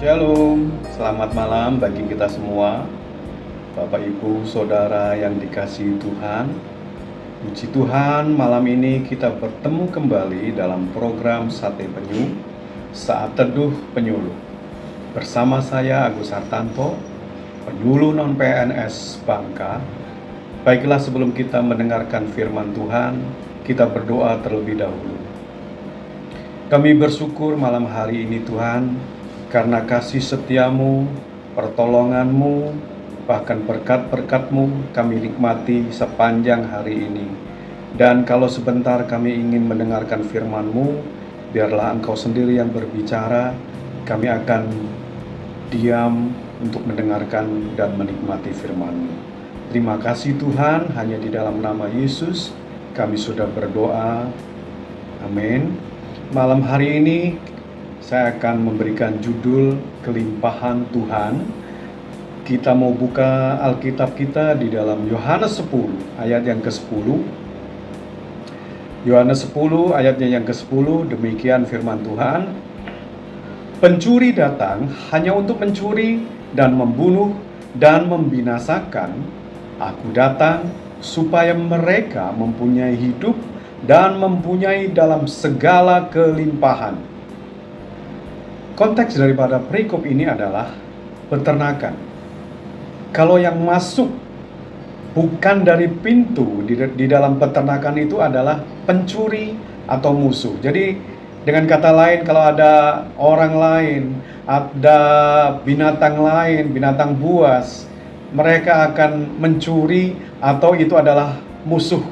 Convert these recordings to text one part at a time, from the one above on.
Shalom, selamat malam bagi kita semua, Bapak Ibu, Saudara yang dikasihi Tuhan. Puji Tuhan, malam ini kita bertemu kembali dalam program Sate Penyu, Saat Teduh Penyuluh. Bersama saya Agus Hartanto, penyuluh non-PNS Bangka. Baiklah, sebelum kita mendengarkan firman Tuhan, kita berdoa terlebih dahulu. Kami bersyukur malam hari ini Tuhan, karena kasih setiamu, pertolonganmu, bahkan berkat-berkatmu kami nikmati sepanjang hari ini. Dan kalau sebentar kami ingin mendengarkan firman-Mu, biarlah Engkau sendiri yang berbicara, kami akan diam untuk mendengarkan dan menikmati firman-Mu. Terima kasih Tuhan, hanya di dalam nama Yesus kami sudah berdoa. Amin. Malam hari ini saya akan memberikan judul Kelimpahan Tuhan. Kita mau buka Alkitab kita di dalam Yohanes 10 ayat yang ke-10. Yohanes 10 ayatnya yang ke-10, demikian firman Tuhan. Pencuri datang hanya untuk mencuri dan membunuh dan membinasakan. Aku datang supaya mereka mempunyai hidup dan mempunyai dalam segala kelimpahan. Konteks daripada perikop ini adalah peternakan. Kalau yang masuk bukan dari pintu di dalam peternakan itu adalah pencuri atau musuh. Jadi dengan kata lain, kalau ada orang lain, ada binatang lain, binatang buas, mereka akan mencuri atau itu adalah musuh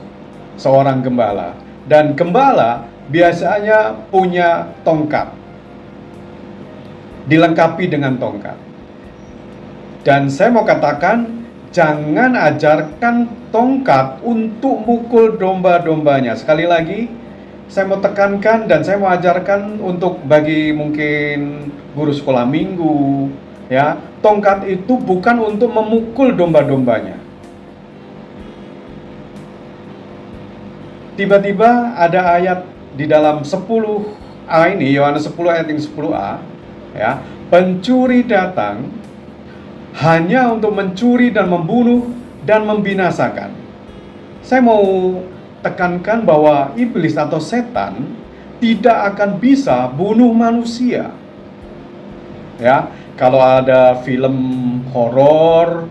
seorang gembala. Dan gembala biasanya punya tongkat, dilengkapi dengan tongkat. Dan saya mau katakan, jangan ajarkan tongkat untuk mukul domba-dombanya. Sekali lagi, saya mau tekankan dan saya mau ajarkan untuk bagi mungkin guru sekolah minggu, ya, tongkat itu bukan untuk memukul domba-dombanya. Tiba-tiba ada ayat di dalam 10a ini, Yohanes 10 ayat yang 10a, ya, pencuri datang hanya untuk mencuri dan membunuh dan membinasakan. Saya mau tekankan bahwa iblis atau setan tidak akan bisa bunuh manusia. Ya, kalau ada film horor,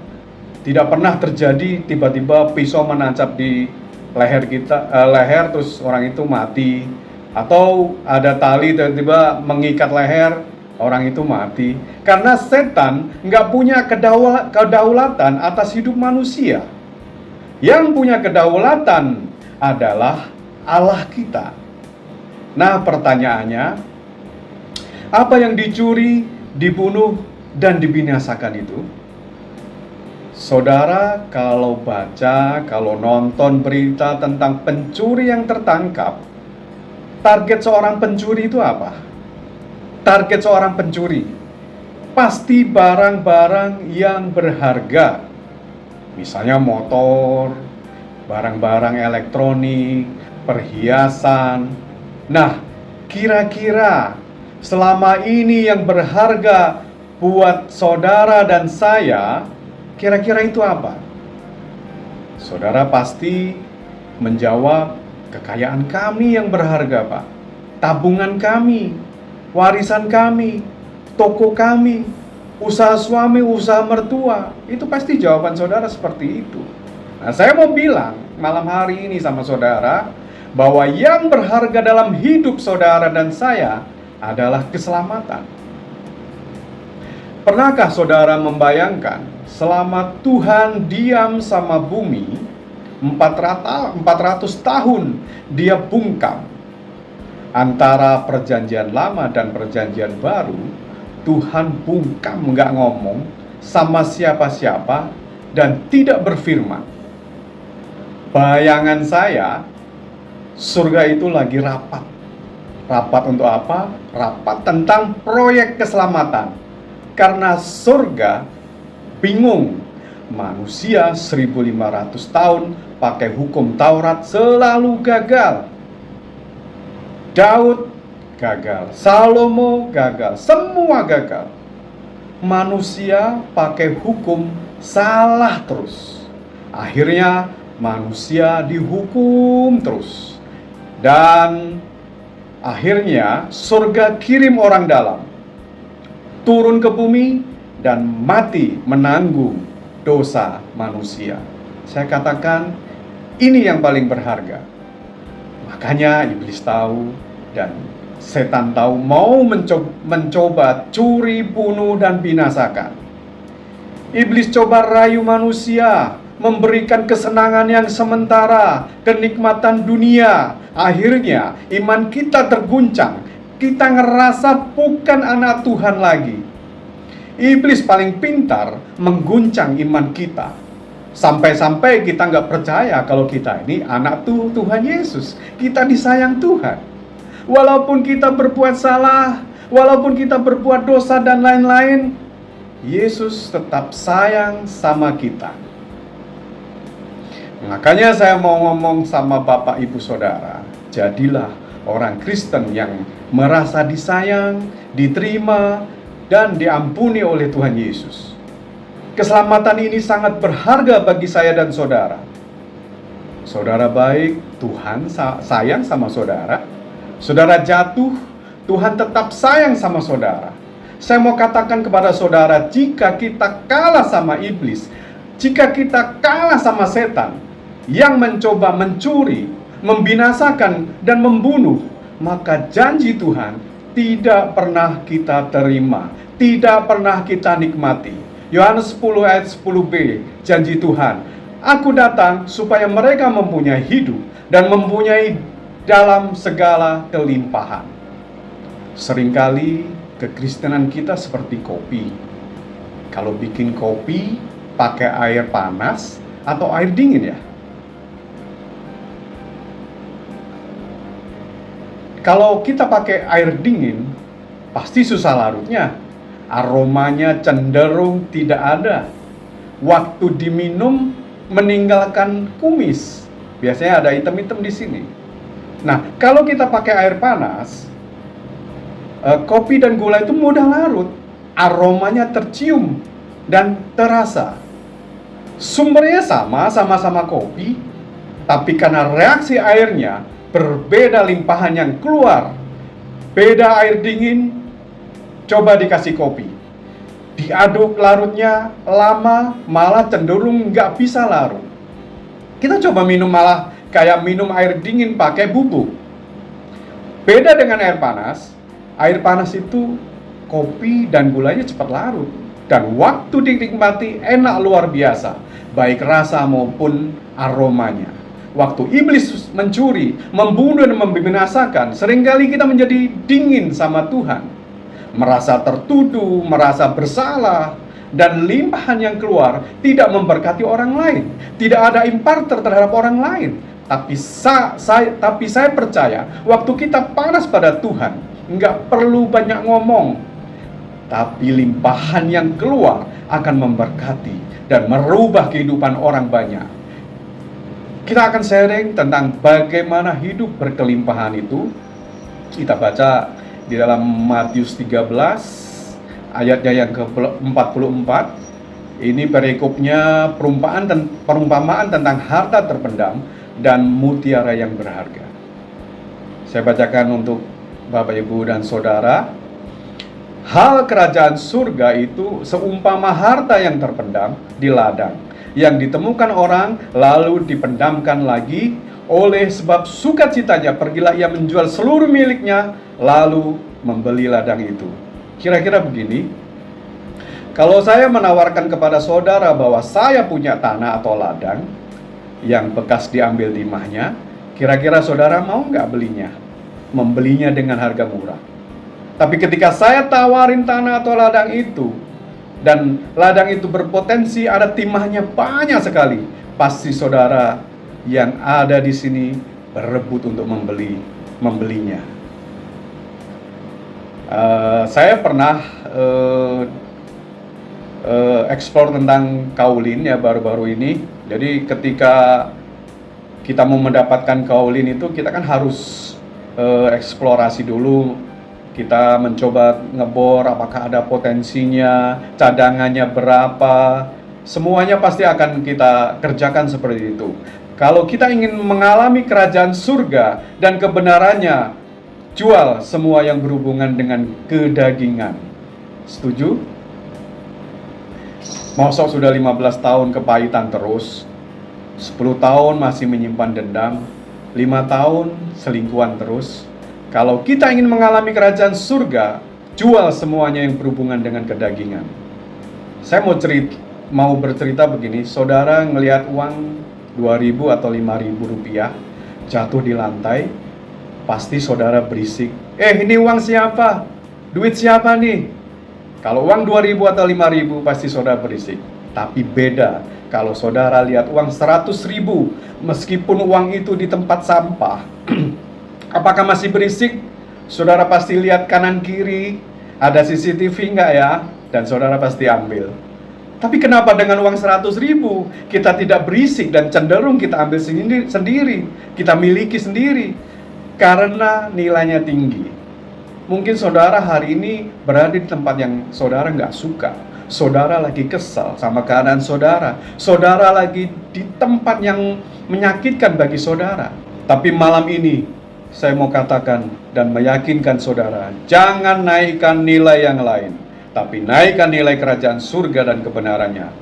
tidak pernah terjadi tiba-tiba pisau menancap di leher kita, leher terus orang itu mati, atau ada tali tiba-tiba mengikat leher, orang itu mati. Karena setan nggak punya kedaulatan atas hidup manusia. Yang punya kedaulatan adalah Allah kita. Nah, pertanyaannya, apa yang dicuri, dibunuh, dan dibinasakan itu? Saudara, kalau baca, kalau nonton berita tentang pencuri yang tertangkap, target seorang pencuri itu apa? Target seorang pencuri pasti barang-barang yang berharga, misalnya motor, barang-barang elektronik, perhiasan. Nah, kira-kira selama ini yang berharga buat saudara dan saya, kira-kira itu apa? Saudara pasti menjawab, kekayaan kami yang berharga, Pak. Tabungan kami, warisan kami, toko kami, usaha suami, usaha mertua. Itu pasti jawaban saudara seperti itu. Nah, saya mau bilang malam hari ini sama saudara, bahwa yang berharga dalam hidup saudara dan saya adalah keselamatan. Pernahkah saudara membayangkan, selama Tuhan diam sama bumi, 400 tahun dia bungkam, antara perjanjian lama dan perjanjian baru, Tuhan bungkam, nggak ngomong sama siapa-siapa dan tidak berfirman. Bayangan saya, surga itu lagi rapat. Rapat untuk apa? Rapat tentang proyek keselamatan. Karena surga bingung, manusia 1500 tahun pakai hukum Taurat selalu gagal. Daud gagal, Salomo gagal, semua gagal. manusia pakai hukum salah terus. Akhirnya manusia dihukum terus. Dan akhirnya surga kirim orang dalam, turun ke bumi dan mati menanggung dosa manusia. Saya katakan ini yang paling berharga. Makanya iblis tahu dan setan tahu, mau mencoba curi, bunuh, dan binasakan. Iblis coba rayu manusia, memberikan kesenangan yang sementara, kenikmatan dunia. Akhirnya iman kita terguncang. Kita ngerasa bukan anak Tuhan lagi. Iblis paling pintar mengguncang iman kita. Sampai-sampai kita nggak percaya kalau kita ini anak Tuhan Yesus. Kita disayang Tuhan. Walaupun kita berbuat salah, walaupun kita berbuat dosa dan lain-lain, Yesus tetap sayang sama kita. Makanya saya mau ngomong sama Bapak Ibu Saudara, jadilah orang Kristen yang merasa disayang, diterima, dan diampuni oleh Tuhan Yesus. Keselamatan ini sangat berharga bagi saya dan saudara. Saudara baik, Tuhan sayang sama saudara. Saudara jatuh, Tuhan tetap sayang sama saudara. Saya mau katakan kepada saudara, jika kita kalah sama iblis, jika kita kalah sama setan yang mencoba mencuri, membinasakan, dan membunuh, maka janji Tuhan tidak pernah kita terima, tidak pernah kita nikmati. Yohanes 10 ayat 10b, janji Tuhan, Aku datang supaya mereka mempunyai hidup dan mempunyai dalam segala kelimpahan. Seringkali kekristenan kita seperti kopi. Kalau bikin kopi pakai air panas atau air dingin ya? Kalau kita pakai air dingin, pasti susah larutnya. Aromanya cenderung tidak ada. Waktu diminum meninggalkan kumis. Biasanya ada hitam-hitam di sini. Nah, kalau kita pakai air panas, kopi dan gula itu mudah larut, aromanya tercium dan terasa. Sumbernya sama-sama kopi, tapi karena reaksi airnya berbeda limpahan yang keluar. Beda air dingin, coba dikasih kopi. Diaduk larutnya lama, malah cenderung nggak bisa larut. Kita coba minum malah kayak minum air dingin pakai bubuk. Beda dengan air panas itu kopi dan gulanya cepat larut. Dan waktu dinikmati enak luar biasa, baik rasa maupun aromanya. Waktu iblis mencuri, membunuh dan membinasakan, seringkali kita menjadi dingin sama Tuhan. Merasa tertuduh, merasa bersalah, dan limpahan yang keluar tidak memberkati orang lain. Tidak ada imparter terhadap orang lain. Tapi saya percaya, waktu kita panas pada Tuhan, nggak perlu banyak ngomong, tapi limpahan yang keluar akan memberkati dan merubah kehidupan orang banyak. Kita akan sharing tentang bagaimana hidup berkelimpahan itu. Kita baca di dalam Matius 13, ayatnya yang ke-44. Ini perikopnya perumpamaan tentang harta terpendam dan mutiara yang berharga. Saya bacakan untuk Bapak, Ibu, dan Saudara. Hal kerajaan surga itu seumpama harta yang terpendam di ladang, yang ditemukan orang lalu dipendamkan lagi. Oleh sebab sukacitanya pergilah ia menjual seluruh miliknya lalu membeli ladang itu. Kira-kira begini, kalau saya menawarkan kepada saudara bahwa saya punya tanah atau ladang yang bekas diambil timahnya, kira-kira saudara mau nggak belinya? Membelinya dengan harga murah. Tapi ketika saya tawarin tanah atau ladang itu, dan ladang itu berpotensi ada timahnya banyak sekali, pasti saudara yang ada di sini berebut untuk membelinya. Saya pernah explore tentang kaulin ya baru-baru ini. Jadi ketika kita mau mendapatkan kaulin itu, kita kan harus eksplorasi dulu Kita mencoba ngebor apakah ada potensinya, cadangannya berapa. Semuanya pasti akan kita kerjakan seperti itu. Kalau kita ingin mengalami kerajaan surga dan kebenarannya, jual semua yang berhubungan dengan kedagingan. Setuju? Mosok sudah 15 tahun kepahitan terus, 10 tahun masih menyimpan dendam, 5 tahun selingkuhan terus. Kalau kita ingin mengalami kerajaan surga, jual semuanya yang berhubungan dengan kedagingan. Saya mau bercerita begini, saudara ngelihat uang 2.000 atau 5.000 rupiah jatuh di lantai, pasti saudara berisik, ini uang siapa? Duit siapa nih? Kalau uang 2.000 atau 5.000 pasti saudara berisik. Tapi beda kalau saudara lihat uang 100.000, meskipun uang itu di tempat sampah, apakah masih berisik? Saudara pasti lihat kanan kiri, ada CCTV nggak ya? Dan saudara pasti ambil. Tapi kenapa dengan uang 100.000 kita tidak berisik dan cenderung kita ambil sendiri, kita miliki sendiri? Karena nilainya tinggi. Mungkin saudara hari ini berada di tempat yang saudara nggak suka. Saudara lagi kesal sama keadaan saudara. Saudara lagi di tempat yang menyakitkan bagi saudara. Tapi malam ini saya mau katakan dan meyakinkan saudara, jangan naikkan nilai yang lain, tapi naikkan nilai kerajaan surga dan kebenarannya.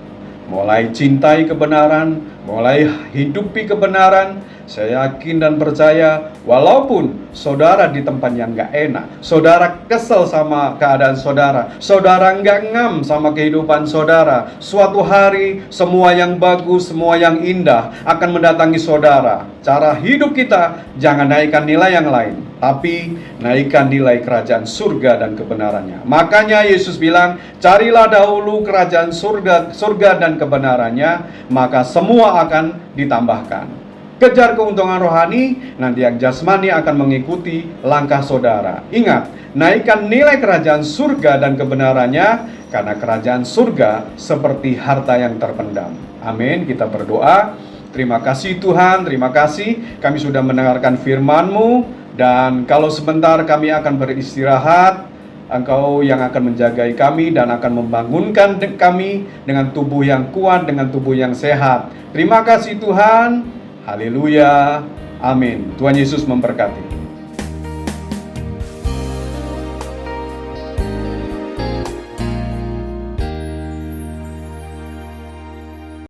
Mulai cintai kebenaran, mulai hidupi kebenaran. Saya yakin dan percaya, walaupun saudara di tempat yang gak enak, saudara kesel sama keadaan saudara, saudara gak ngam sama kehidupan saudara, suatu hari semua yang bagus, semua yang indah akan mendatangi saudara. Cara hidup kita jangan naikkan nilai yang lain, tapi naikkan nilai kerajaan surga dan kebenarannya. Makanya Yesus bilang, carilah dahulu kerajaan surga dan kebenarannya, maka semua akan ditambahkan. Kejar keuntungan rohani, nanti yang jasmani akan mengikuti langkah saudara. Ingat, naikkan nilai kerajaan surga dan kebenarannya, karena kerajaan surga seperti harta yang terpendam. Amin, kita berdoa. Terima kasih Tuhan, terima kasih kami sudah mendengarkan firman-Mu. Dan kalau sebentar kami akan beristirahat, Engkau yang akan menjagai kami dan akan membangunkan kami dengan tubuh yang kuat, dengan tubuh yang sehat. Terima kasih Tuhan. Haleluya, amin. Tuhan Yesus memberkati.